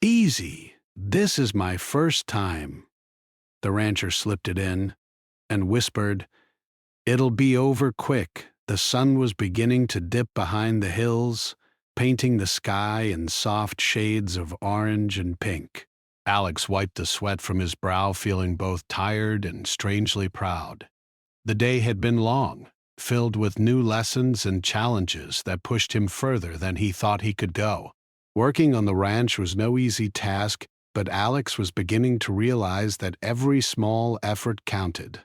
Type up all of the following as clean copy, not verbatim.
Easy. This is my first time. The rancher slipped it in and whispered, "It'll be over quick." The sun was beginning to dip behind the hills, painting the sky in soft shades of orange and pink. Alex wiped the sweat from his brow, feeling both tired and strangely proud. The day had been long, filled with new lessons and challenges that pushed him further than he thought he could go. Working on the ranch was no easy task, but Alex was beginning to realize that every small effort counted.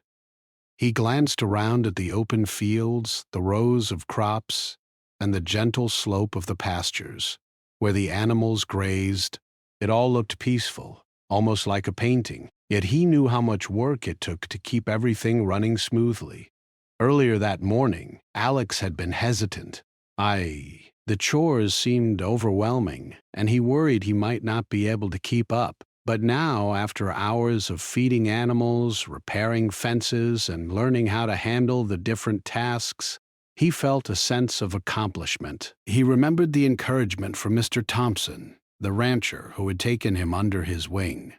He glanced around at the open fields, the rows of crops, and the gentle slope of the pastures, where the animals grazed. It all looked peaceful, almost like a painting, yet he knew how much work it took to keep everything running smoothly. Earlier that morning, Alex had been hesitant. The chores seemed overwhelming, and he worried he might not be able to keep up. But now, after hours of feeding animals, repairing fences, and learning how to handle the different tasks, he felt a sense of accomplishment. He remembered the encouragement from Mr. Thompson, the rancher who had taken him under his wing.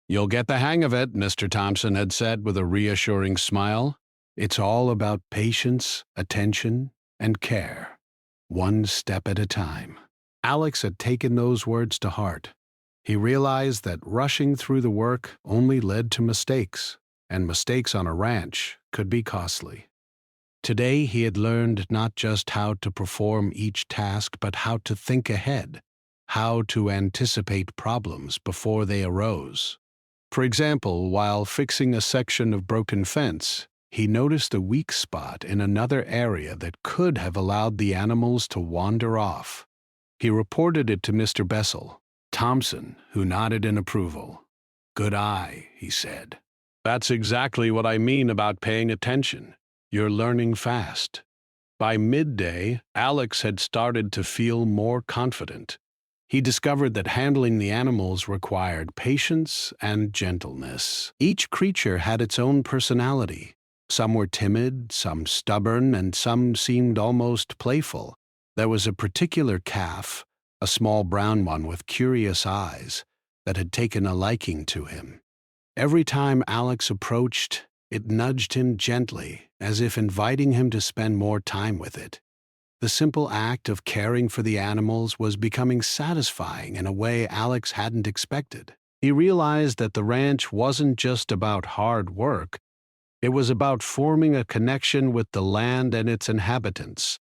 "You'll get the hang of it," Mr. Thompson had said with a reassuring smile. "It's all about patience, attention, and care, one step at a time." Alex had taken those words to heart. He realized that rushing through the work only led to mistakes, and mistakes on a ranch could be costly. Today he had learned not just how to perform each task, but how to think ahead, how to anticipate problems before they arose. For example, while fixing a section of broken fence, he noticed a weak spot in another area that could have allowed the animals to wander off. He reported it to Mr. Bessel, Thompson, who nodded in approval. "Good eye," he said. "That's exactly what I mean about paying attention. You're learning fast." By midday, Alex had started to feel more confident. He discovered that handling the animals required patience and gentleness. Each creature had its own personality. Some were timid, some stubborn, and some seemed almost playful. There was a particular calf, a small brown one with curious eyes, that had taken a liking to him. Every time Alex approached, it nudged him gently, as if inviting him to spend more time with it. The simple act of caring for the animals was becoming satisfying in a way Alex hadn't expected. He realized that the ranch wasn't just about hard work. It was about forming a connection with the land and its inhabitants.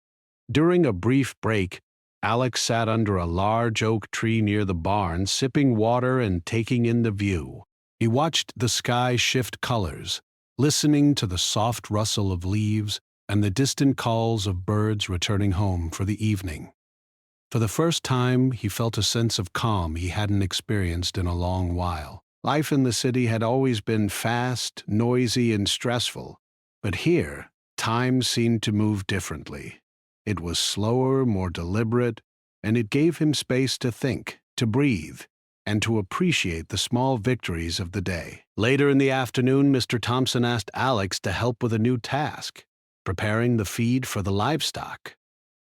During a brief break, Alex sat under a large oak tree near the barn, sipping water and taking in the view. He watched the sky shift colors, listening to the soft rustle of leaves and the distant calls of birds returning home for the evening. For the first time, he felt a sense of calm he hadn't experienced in a long while. Life in the city had always been fast, noisy, and stressful, but here, time seemed to move differently. It was slower, more deliberate, and it gave him space to think, to breathe, and to appreciate the small victories of the day. Later in the afternoon, Mr. Thompson asked Alex to help with a new task, preparing the feed for the livestock.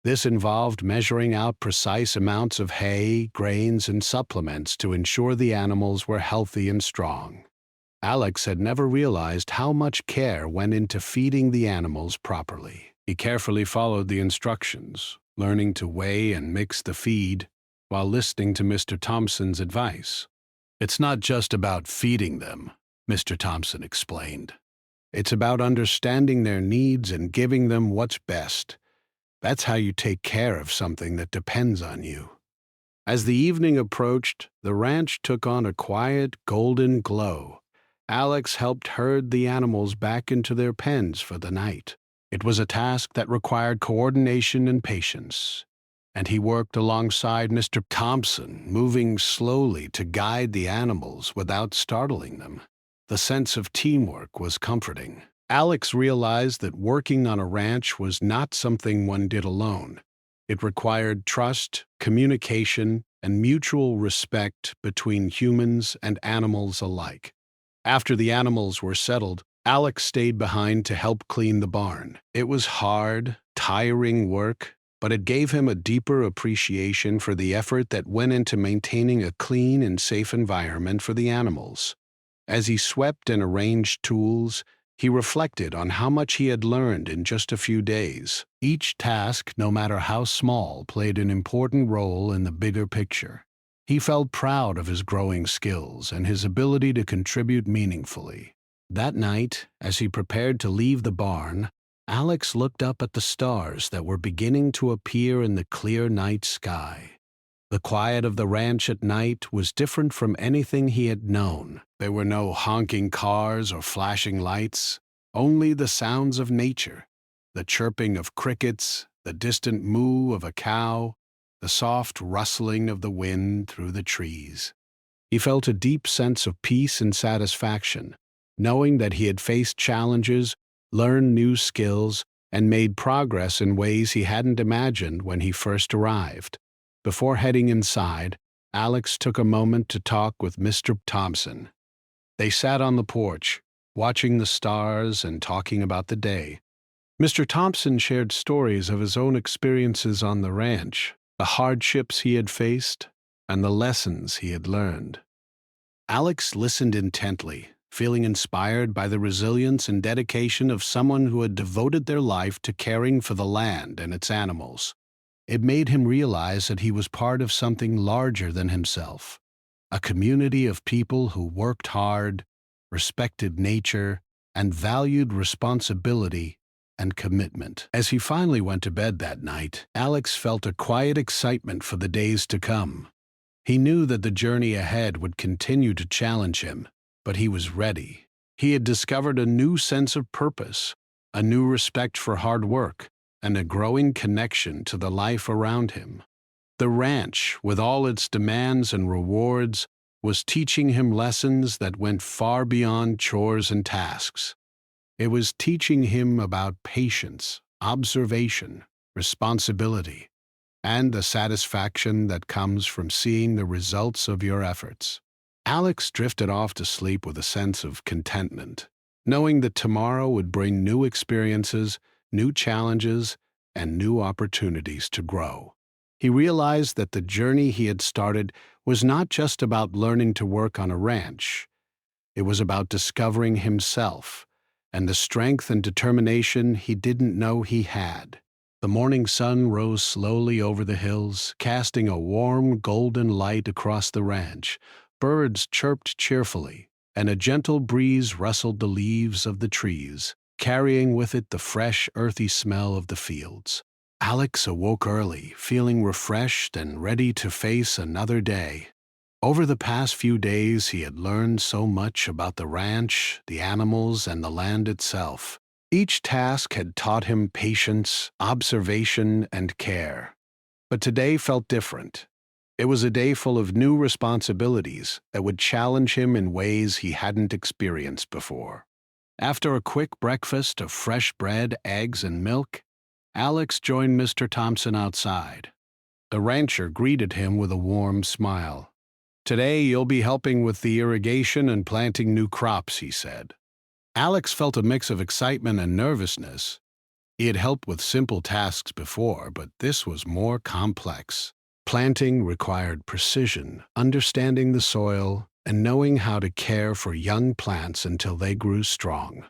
This involved measuring out precise amounts of hay, grains, and supplements to ensure the animals were healthy and strong. Alex had never realized how much care went into feeding the animals properly. He carefully followed the instructions, learning to weigh and mix the feed while listening to Mr. Thompson's advice. "It's not just about feeding them," Mr. Thompson explained. "It's about understanding their needs and giving them what's best. That's how you take care of something that depends on you." As the evening approached, the ranch took on a quiet, golden glow. Alex helped herd the animals back into their pens for the night. It was a task that required coordination and patience, and he worked alongside Mr. Thompson, moving slowly to guide the animals without startling them. The sense of teamwork was comforting. Alex realized that working on a ranch was not something one did alone. It required trust, communication, and mutual respect between humans and animals alike. After the animals were settled, Alex stayed behind to help clean the barn. It was hard, tiring work, but it gave him a deeper appreciation for the effort that went into maintaining a clean and safe environment for the animals. As he swept and arranged tools, he reflected on how much he had learned in just a few days. Each task, no matter how small, played an important role in the bigger picture. He felt proud of his growing skills and his ability to contribute meaningfully. That night, as he prepared to leave the barn, Alex looked up at the stars that were beginning to appear in the clear night sky. The quiet of the ranch at night was different from anything he had known. There were no honking cars or flashing lights, only the sounds of nature, the chirping of crickets, the distant moo of a cow, the soft rustling of the wind through the trees. He felt a deep sense of peace and satisfaction, knowing that he had faced challenges, learned new skills, and made progress in ways he hadn't imagined when he first arrived. Before heading inside, Alex took a moment to talk with Mr. Thompson. They sat on the porch, watching the stars and talking about the day. Mr. Thompson shared stories of his own experiences on the ranch, the hardships he had faced, and the lessons he had learned. Alex listened intently, feeling inspired by the resilience and dedication of someone who had devoted their life to caring for the land and its animals. It made him realize that he was part of something larger than himself, a community of people who worked hard, respected nature, and valued responsibility and commitment. As he finally went to bed that night, Alex felt a quiet excitement for the days to come. He knew that the journey ahead would continue to challenge him, but he was ready. He had discovered a new sense of purpose, a new respect for hard work, and a growing connection to the life around him. The ranch, with all its demands and rewards, was teaching him lessons that went far beyond chores and tasks. It was teaching him about patience, observation, responsibility, and the satisfaction that comes from seeing the results of your efforts. Alex drifted off to sleep with a sense of contentment, knowing that tomorrow would bring new experiences, new challenges, and new opportunities to grow. He realized that the journey he had started was not just about learning to work on a ranch. It was about discovering himself and the strength and determination he didn't know he had. The morning sun rose slowly over the hills, casting a warm, golden light across the ranch. Birds chirped cheerfully, and a gentle breeze rustled the leaves of the trees, carrying with it the fresh, earthy smell of the fields. Alex awoke early, feeling refreshed and ready to face another day. Over the past few days, he had learned so much about the ranch, the animals, and the land itself. Each task had taught him patience, observation, and care. But today felt different. It was a day full of new responsibilities that would challenge him in ways he hadn't experienced before. After a quick breakfast of fresh bread, eggs, and milk, Alex joined Mr. Thompson outside. The rancher greeted him with a warm smile. "Today you'll be helping with the irrigation and planting new crops," he said. Alex felt a mix of excitement and nervousness. He had helped with simple tasks before, but this was more complex. Planting required precision, understanding the soil, and knowing how to care for young plants until they grew strong.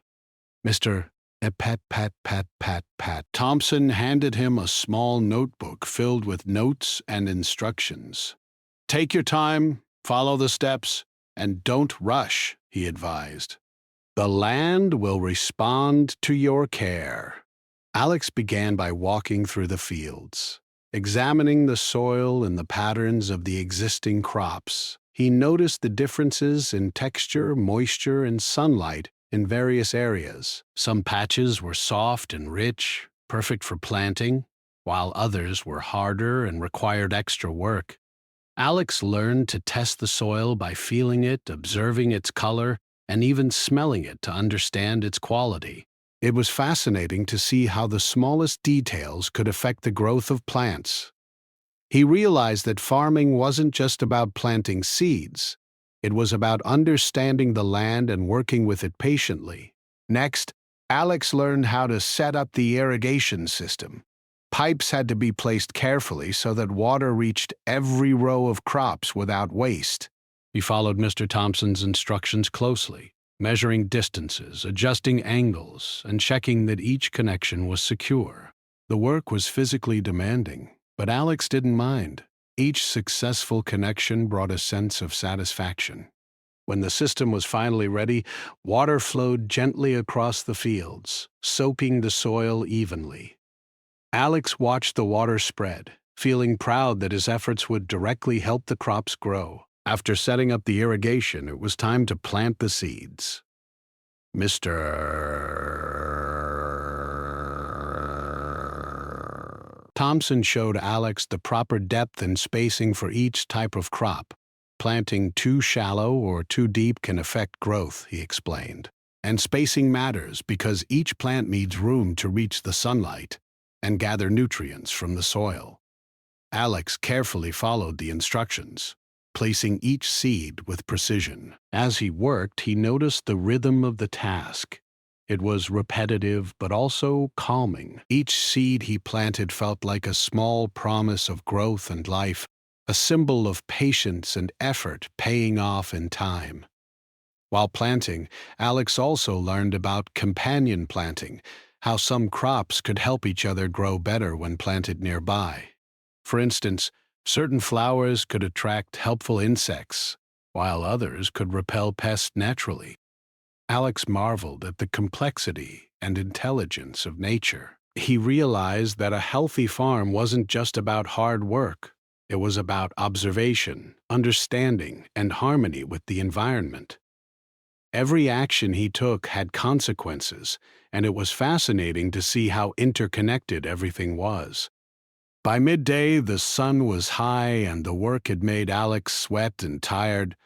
Mr. Pat Thompson handed him a small notebook filled with notes and instructions. "Take your time, follow the steps, and don't rush," he advised. "The land will respond to your care." Alex began by walking through the fields, examining the soil and the patterns of the existing crops. He noticed the differences in texture, moisture, and sunlight in various areas. Some patches were soft and rich, perfect for planting, while others were harder and required extra work. Alex learned to test the soil by feeling it, observing its color, and even smelling it to understand its quality. It was fascinating to see how the smallest details could affect the growth of plants. He realized that farming wasn't just about planting seeds. It was about understanding the land and working with it patiently. Next, Alex learned how to set up the irrigation system. Pipes had to be placed carefully so that water reached every row of crops without waste. He followed Mr. Thompson's instructions closely, measuring distances, adjusting angles, and checking that each connection was secure. The work was physically demanding, but Alex didn't mind. Each successful connection brought a sense of satisfaction. When the system was finally ready, water flowed gently across the fields, soaking the soil evenly. Alex watched the water spread, feeling proud that his efforts would directly help the crops grow. After setting up the irrigation, it was time to plant the seeds. Mr. Thompson showed Alex the proper depth and spacing for each type of crop. Planting too shallow or too deep can affect growth, he explained. And spacing matters because each plant needs room to reach the sunlight and gather nutrients from the soil. Alex carefully followed the instructions, placing each seed with precision. As he worked, he noticed the rhythm of the task. It was repetitive but also calming. Each seed he planted felt like a small promise of growth and life, a symbol of patience and effort paying off in time. While planting, Alex also learned about companion planting, how some crops could help each other grow better when planted nearby. For instance, certain flowers could attract helpful insects, while others could repel pests naturally. Alex marveled at the complexity and intelligence of nature. He realized that a healthy farm wasn't just about hard work. It was about observation, understanding, and harmony with the environment. Every action he took had consequences, and it was fascinating to see how interconnected everything was. By midday, the sun was high and the work had made Alex sweat and tired,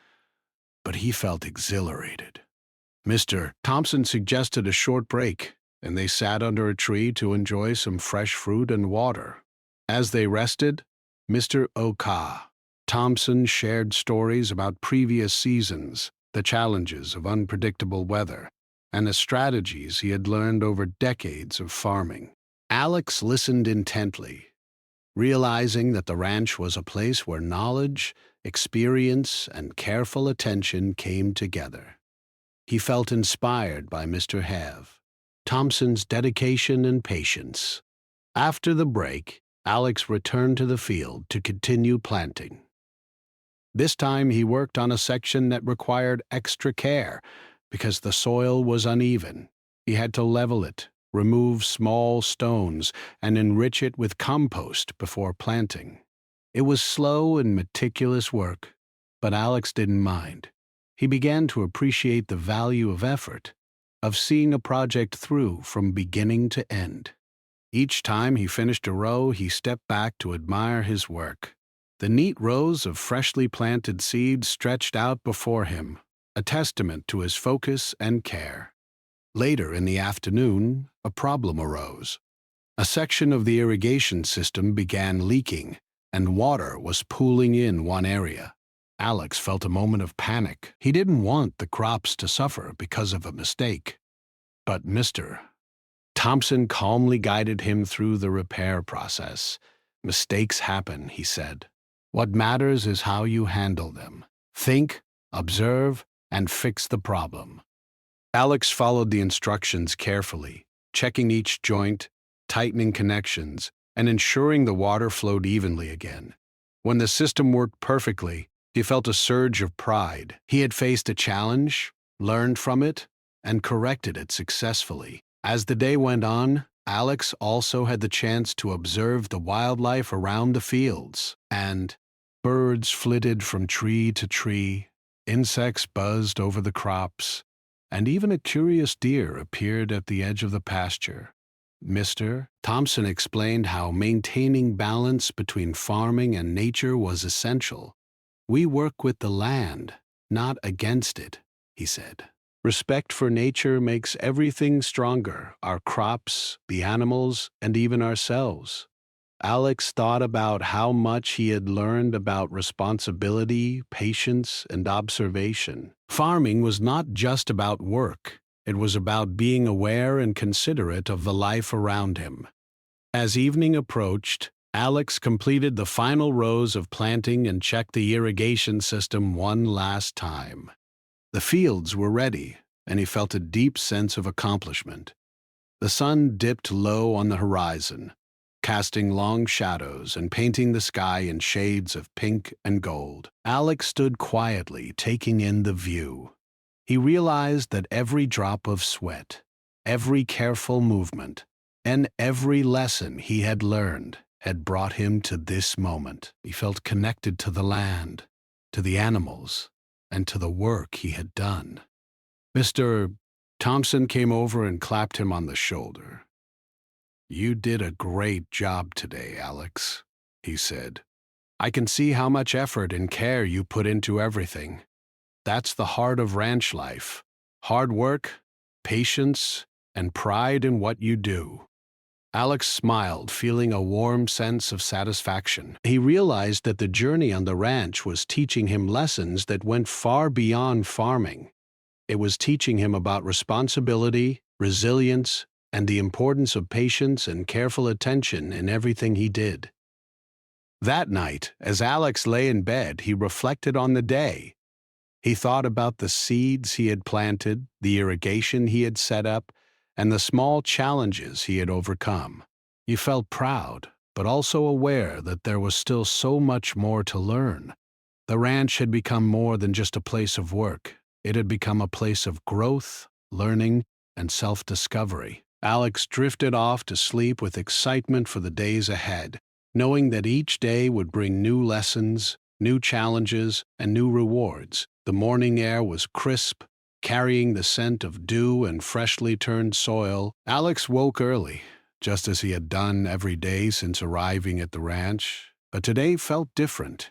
but he felt exhilarated. Mr. Thompson suggested a short break, and they sat under a tree to enjoy some fresh fruit and water. As they rested, Mr. Thompson shared stories about previous seasons, the challenges of unpredictable weather, and the strategies he had learned over decades of farming. Alex listened intently, realizing that the ranch was a place where knowledge, experience, and careful attention came together. He felt inspired by Mr. Thompson's dedication and patience. After the break, Alex returned to the field to continue planting. This time he worked on a section that required extra care because the soil was uneven. He had to level it, remove small stones, and enrich it with compost before planting. It was slow and meticulous work, but Alex didn't mind. He began to appreciate the value of effort, of seeing a project through from beginning to end. Each time he finished a row, he stepped back to admire his work. The neat rows of freshly planted seeds stretched out before him, a testament to his focus and care. Later in the afternoon, a problem arose. A section of the irrigation system began leaking, and water was pooling in one area. Alex felt a moment of panic. He didn't want the crops to suffer because of a mistake. But Mr. Thompson calmly guided him through the repair process. "Mistakes happen," he said. "What matters is how you handle them. Think, observe, and fix the problem." Alex followed the instructions carefully, checking each joint, tightening connections, and ensuring the water flowed evenly again. When the system worked perfectly, he felt a surge of pride. He had faced a challenge, learned from it, and corrected it successfully. As the day went on, Alex also had the chance to observe the wildlife around the fields, and birds flitted from tree to tree, insects buzzed over the crops, and even a curious deer appeared at the edge of the pasture. Mr. Thompson explained how maintaining balance between farming and nature was essential. "We work with the land, not against it," he said. "Respect for nature makes everything stronger, our crops, the animals, and even ourselves." Alex thought about how much he had learned about responsibility, patience, and observation. Farming was not just about work. It was about being aware and considerate of the life around him. As evening approached, Alex completed the final rows of planting and checked the irrigation system one last time. The fields were ready, and he felt a deep sense of accomplishment. The sun dipped low on the horizon, casting long shadows and painting the sky in shades of pink and gold. Alex stood quietly, taking in the view. He realized that every drop of sweat, every careful movement, and every lesson he had learned had brought him to this moment. He felt connected to the land, to the animals, and to the work he had done. Mr. Thompson came over and clapped him on the shoulder. "You did a great job today, Alex," he said. "I can see how much effort and care you put into everything. That's the heart of ranch life: hard work, patience, and pride in what you do." Alex smiled, feeling a warm sense of satisfaction. He realized that the journey on the ranch was teaching him lessons that went far beyond farming. It was teaching him about responsibility, resilience, and the importance of patience and careful attention in everything he did. That night, as Alex lay in bed, he reflected on the day. He thought about the seeds he had planted, the irrigation he had set up, and the small challenges he had overcome. He felt proud, but also aware that there was still so much more to learn. The ranch had become more than just a place of work. It had become a place of growth, learning, and self-discovery. Alex drifted off to sleep with excitement for the days ahead, knowing that each day would bring new lessons, new challenges, and new rewards. The morning air was crisp, carrying the scent of dew and freshly turned soil. Alex woke early, just as he had done every day since arriving at the ranch, but today felt different.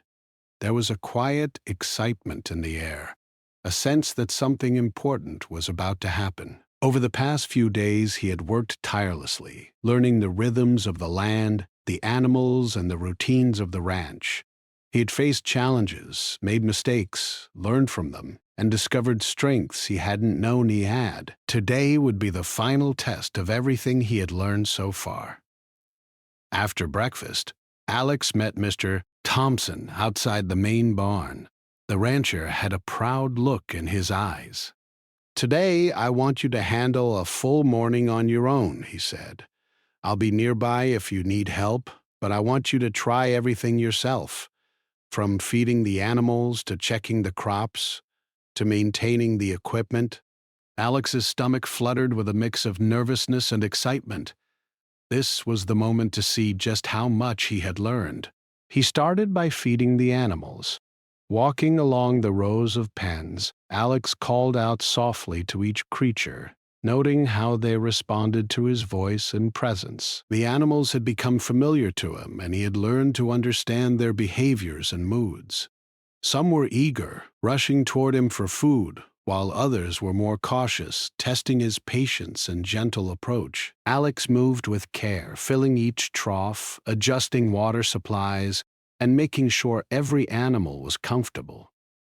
There was a quiet excitement in the air, a sense that something important was about to happen. Over the past few days, he had worked tirelessly, learning the rhythms of the land, the animals, and the routines of the ranch. He had faced challenges, made mistakes, learned from them, and discovered strengths he hadn't known he had. Today would be the final test of everything he had learned so far. After breakfast, Alex met Mr. Thompson outside the main barn. The rancher had a proud look in his eyes. "Today, I want you to handle a full morning on your own," he said. "I'll be nearby if you need help, but I want you to try everything yourself, from feeding the animals to checking the crops to maintaining the equipment." Alex's stomach fluttered with a mix of nervousness and excitement. This was the moment to see just how much he had learned. He started by feeding the animals. Walking along the rows of pens, Alex called out softly to each creature, noting how they responded to his voice and presence. The animals had become familiar to him, and he had learned to understand their behaviors and moods. Some were eager, rushing toward him for food, while others were more cautious, testing his patience and gentle approach. Alex moved with care, filling each trough, adjusting water supplies, and making sure every animal was comfortable.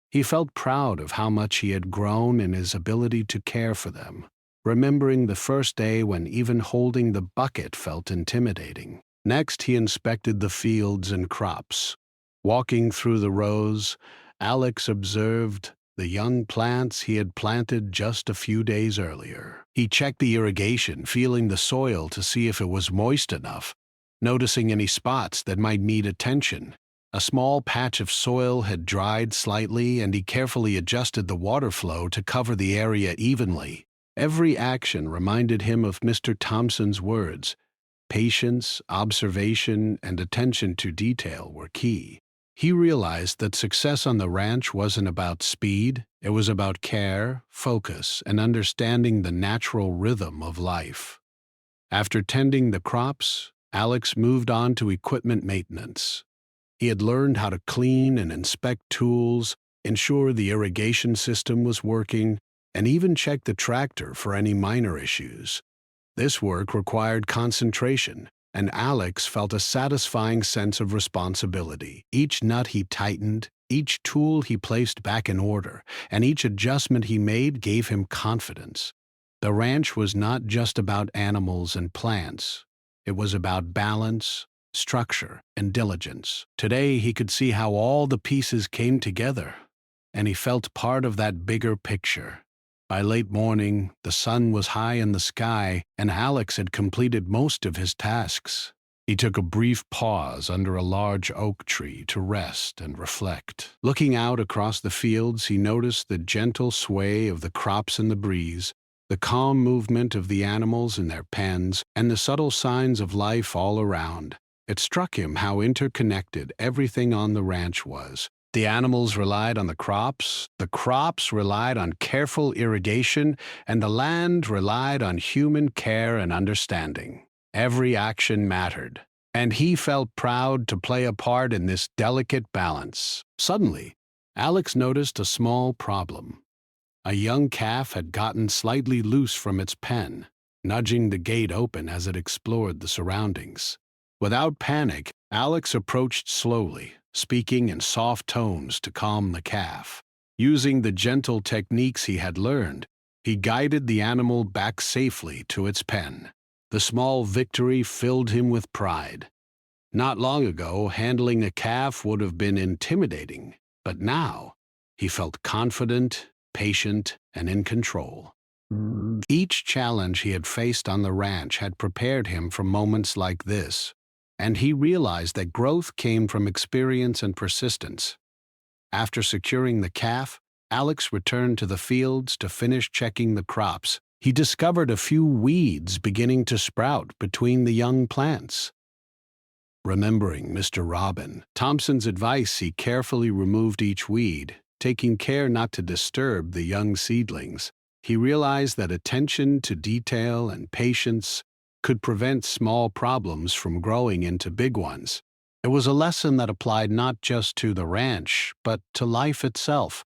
He felt proud of how much he had grown in his ability to care for them, remembering the first day when even holding the bucket felt intimidating. Next, he inspected the fields and crops. Walking through the rows, Alex observed the young plants he had planted just a few days earlier. He checked the irrigation, feeling the soil to see if it was moist enough, noticing any spots that might need attention. A small patch of soil had dried slightly, and he carefully adjusted the water flow to cover the area evenly. Every action reminded him of Mr. Thompson's words. Patience, observation, and attention to detail were key. He realized that success on the ranch wasn't about speed, it was about care, focus, and understanding the natural rhythm of life. After tending the crops, Alex moved on to equipment maintenance. He had learned how to clean and inspect tools, ensure the irrigation system was working, and even check the tractor for any minor issues. This work required concentration, and Alex felt a satisfying sense of responsibility. Each nut he tightened, each tool he placed back in order, and each adjustment he made gave him confidence. The ranch was not just about animals and plants. It was about balance, structure, and diligence. Today, he could see how all the pieces came together, and he felt part of that bigger picture. By late morning, the sun was high in the sky, and Alex had completed most of his tasks. He took a brief pause under a large oak tree to rest and reflect. Looking out across the fields, he noticed the gentle sway of the crops in the breeze, the calm movement of the animals in their pens, and the subtle signs of life all around. It struck him how interconnected everything on the ranch was. The animals relied on the crops relied on careful irrigation, and the land relied on human care and understanding. Every action mattered, and he felt proud to play a part in this delicate balance. Suddenly, Alex noticed a small problem. A young calf had gotten slightly loose from its pen, nudging the gate open as it explored the surroundings. Without panic, Alex approached slowly, speaking in soft tones to calm the calf. Using the gentle techniques he had learned, he guided the animal back safely to its pen. The small victory filled him with pride. Not long ago, handling a calf would have been intimidating, but now he felt confident, patient, and in control. Each challenge he had faced on the ranch had prepared him for moments like this, and he realized that growth came from experience and persistence. After securing the calf, Alex returned to the fields to finish checking the crops. He discovered a few weeds beginning to sprout between the young plants. Remembering Mr. Robin Thompson's advice, he carefully removed each weed, taking care not to disturb the young seedlings. He realized that attention to detail and patience could prevent small problems from growing into big ones. It was a lesson that applied not just to the ranch, but to life itself.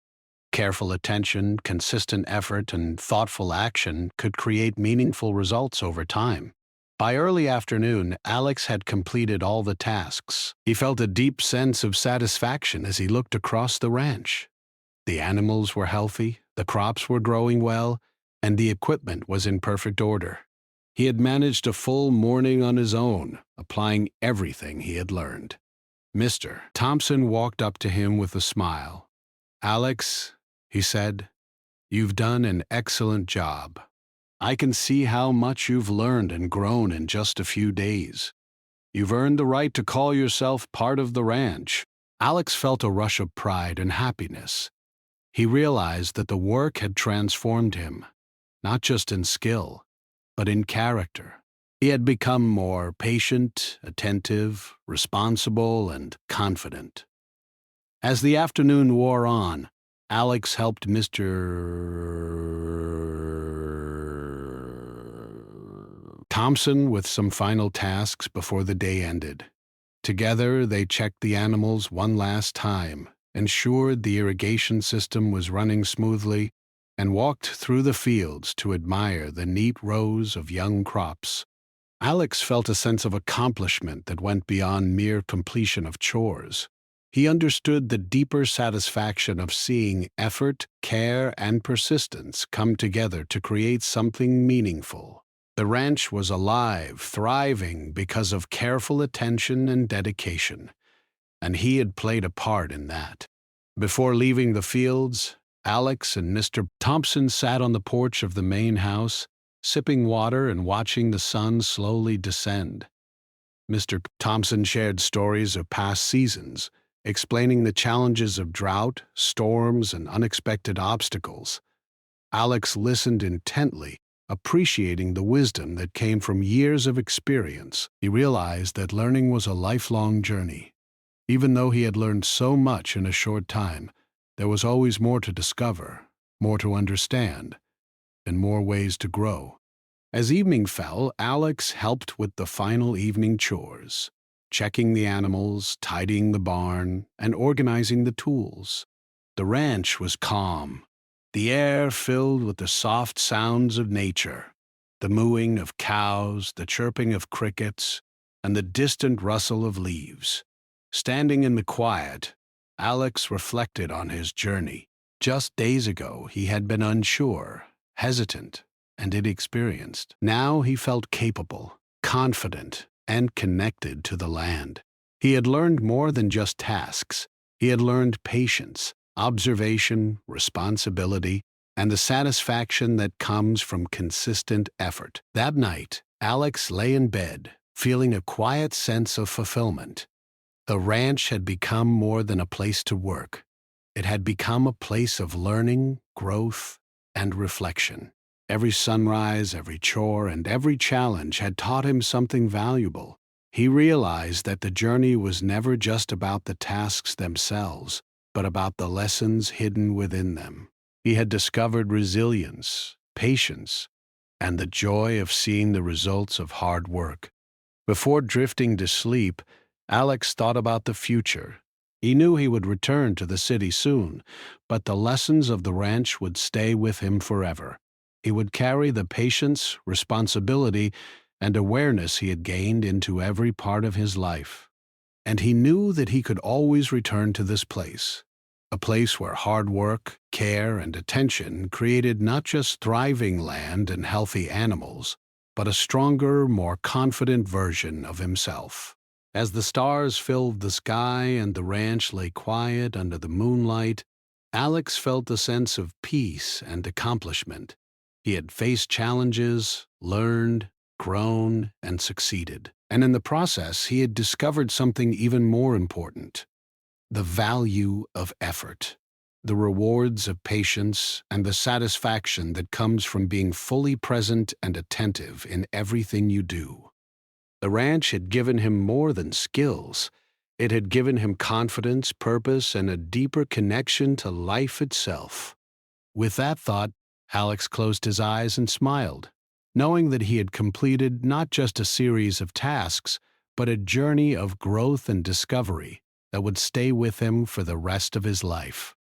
Careful attention, consistent effort, and thoughtful action could create meaningful results over time. By early afternoon, Alex had completed all the tasks. He felt a deep sense of satisfaction as he looked across the ranch. The animals were healthy, the crops were growing well, and the equipment was in perfect order. He had managed a full morning on his own, applying everything he had learned. Mr. Thompson walked up to him with a smile. "Alex," he said, "you've done an excellent job. I can see how much you've learned and grown in just a few days. You've earned the right to call yourself part of the ranch." Alex felt a rush of pride and happiness. He realized that the work had transformed him, not just in skill, but in character. He had become more patient, attentive, responsible, and confident. As the afternoon wore on, Alex helped Mr. Thompson with some final tasks before the day ended. Together, they checked the animals one last time, ensured the irrigation system was running smoothly, and walked through the fields to admire the neat rows of young crops. Alex felt a sense of accomplishment that went beyond mere completion of chores. He understood the deeper satisfaction of seeing effort, care, and persistence come together to create something meaningful. The ranch was alive, thriving because of careful attention and dedication, and he had played a part in that. Before leaving the fields, Alex and Mr. Thompson sat on the porch of the main house, sipping water and watching the sun slowly descend. Mr. Thompson shared stories of past seasons, explaining the challenges of drought, storms, and unexpected obstacles. Alex listened intently, appreciating the wisdom that came from years of experience. He realized that learning was a lifelong journey. Even though he had learned so much in a short time, there was always more to discover, more to understand, and more ways to grow. As evening fell, Alex helped with the final evening chores, checking the animals, tidying the barn, and organizing the tools. The ranch was calm, the air filled with the soft sounds of nature, the mooing of cows, the chirping of crickets, and the distant rustle of leaves. Standing in the quiet, Alex reflected on his journey. Just days ago, he had been unsure, hesitant, and inexperienced. Now he felt capable, confident, and connected to the land. He had learned more than just tasks. He had learned patience, observation, responsibility, and the satisfaction that comes from consistent effort. That night, Alex lay in bed, feeling a quiet sense of fulfillment. The ranch had become more than a place to work. It had become a place of learning, growth, and reflection. Every sunrise, every chore, and every challenge had taught him something valuable. He realized that the journey was never just about the tasks themselves, but about the lessons hidden within them. He had discovered resilience, patience, and the joy of seeing the results of hard work. Before drifting to sleep, Alex thought about the future. He knew he would return to the city soon, but the lessons of the ranch would stay with him forever. He would carry the patience, responsibility, and awareness he had gained into every part of his life. And he knew that he could always return to this place, a place where hard work, care, and attention created not just thriving land and healthy animals, but a stronger, more confident version of himself. As the stars filled the sky and the ranch lay quiet under the moonlight, Alex felt a sense of peace and accomplishment. He had faced challenges, learned, grown, and succeeded. And in the process, he had discovered something even more important: the value of effort, the rewards of patience, and the satisfaction that comes from being fully present and attentive in everything you do. The ranch had given him more than skills. It had given him confidence, purpose, and a deeper connection to life itself. With that thought, Alex closed his eyes and smiled, knowing that he had completed not just a series of tasks, but a journey of growth and discovery that would stay with him for the rest of his life.